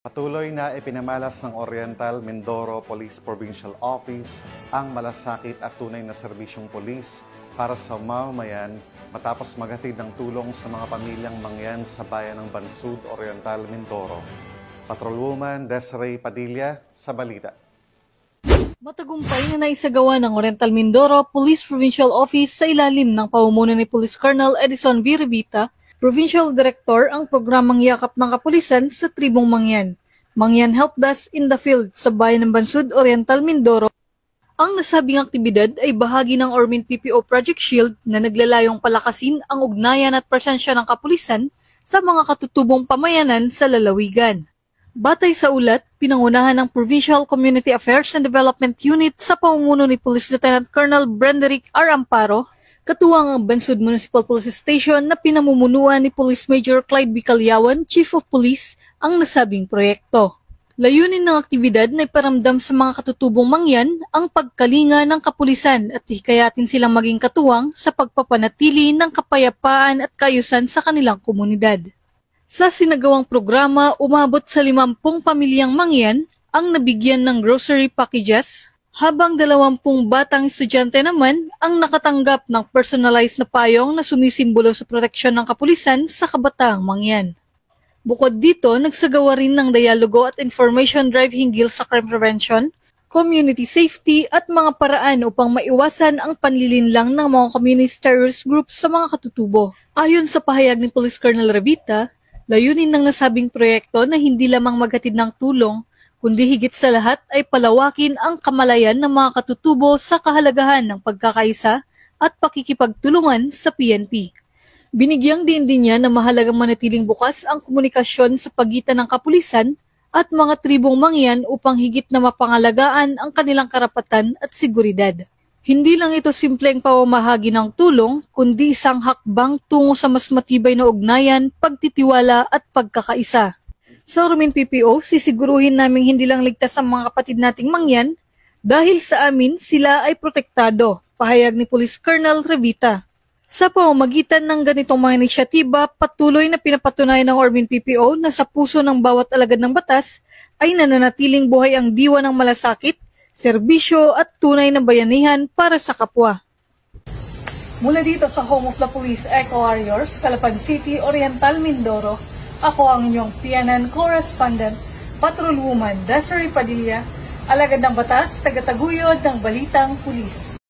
Patuloy na ipinamalas ng Oriental Mindoro Police Provincial Office ang malasakit at tunay na serbisyong polis para sa mamamayan matapos maghatid ng tulong sa mga pamilyang mangyan sa bayan ng Bansud, Oriental Mindoro. Patrolwoman Desiree Padilla sa balita. Matagumpay na naisagawa ng Oriental Mindoro Police Provincial Office sa ilalim ng pamumuno ni Police Colonel Edison V. Revita, Provincial Director, ang programang Yakap ng Kapulisan sa Tribong Mangyan. Mangyan Help Desk in the Field sa bayan ng Bansud, Oriental Mindoro. Ang nasabing aktibidad ay bahagi ng Ormin PPO Project Shield na naglalayong palakasin ang ugnayan at presensya ng kapulisan sa mga katutubong pamayanan sa lalawigan. Batay sa ulat, pinangunahan ng Provincial Community Affairs and Development Unit sa pamumuno ni Police Lieutenant Colonel Brenderick R. Amparo, katuwang ang Bansud Municipal Police Station na pinamumunuan ni Police Major Clyde B. Calyawan, Chief of Police, ang nasabing proyekto. Layunin ng aktibidad na iparamdam sa mga katutubong mangyan ang pagkalinga ng kapulisan at hikayatin silang maging katuwang sa pagpapanatili ng kapayapaan at kaayusan sa kanilang komunidad. Sa sinagawang programa, umabot sa 50 pamilyang mangyan ang nabigyan ng grocery packages, habang 20 batang estudyante naman ang nakatanggap ng personalized na payong na sumisimbolo sa proteksyon ng kapulisan sa kabataang mangyan. Bukod dito, nagsagawa rin ng dialogo at information drive hinggil sa crime prevention, community safety at mga paraan upang maiwasan ang panlilinlang ng mga communist terrorist groups sa mga katutubo. Ayon sa pahayag ni Police Colonel Revita, layunin ng nasabing proyekto na hindi lamang maghatid ng tulong, kundi higit sa lahat ay palawakin ang kamalayan ng mga katutubo sa kahalagahan ng pagkakaisa at pakikipagtulungan sa PNP. Binigyang diin din niya na mahalagang manatiling bukas ang komunikasyon sa pagitan ng kapulisan at mga tribong mangyan upang higit na mapangalagaan ang kanilang karapatan at seguridad. Hindi lang ito simpleng pamamahagi ng tulong, kundi isang hakbang tungo sa mas matibay na ugnayan, pagtitiwala at pagkakaisa. Sa Ormin PPO, sisiguruhin naming hindi lang ligtas ang mga kapatid nating mangyan dahil sa amin sila ay protektado, pahayag ni Police Colonel Revita. Sa pamamagitan ng ganitong mga inisyatiba, patuloy na pinapatunayan ng Ormin PPO na sa puso ng bawat alagad ng batas ay nananatiling buhay ang diwa ng malasakit, serbisyo at tunay na bayanihan para sa kapwa. Mula dito sa Home of the Police Eco Warriors, Calapag City, Oriental Mindoro, ako ang inyong PNN correspondent, Patrolwoman Desiree Padilla, alagad ng batas, tagataguyod ng Balitang Pulis.